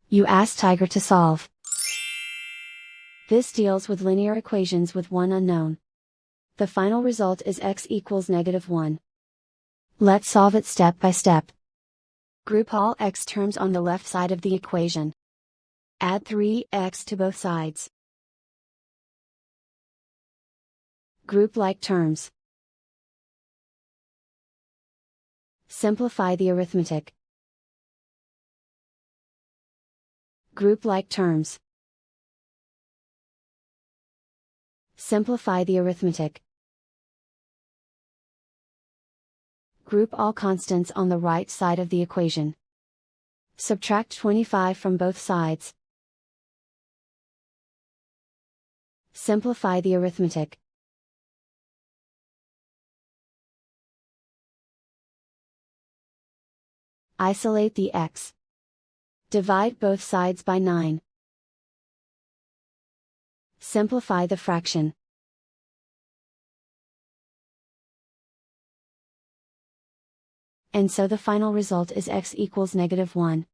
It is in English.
You ask Tiger to solve. This deals with linear equations with one unknown. The final result is x equals -1. Let's solve it step by step. Group all x terms on the left side of the equation. Add 3x to both sides. Group like terms. Simplify the arithmetic. Group like terms. Simplify the arithmetic. Group all constants on the right side of the equation. Subtract 25 from both sides. Simplify the arithmetic. Isolate the x. Divide both sides by 9. Simplify the fraction. And so the final result is x equals -1.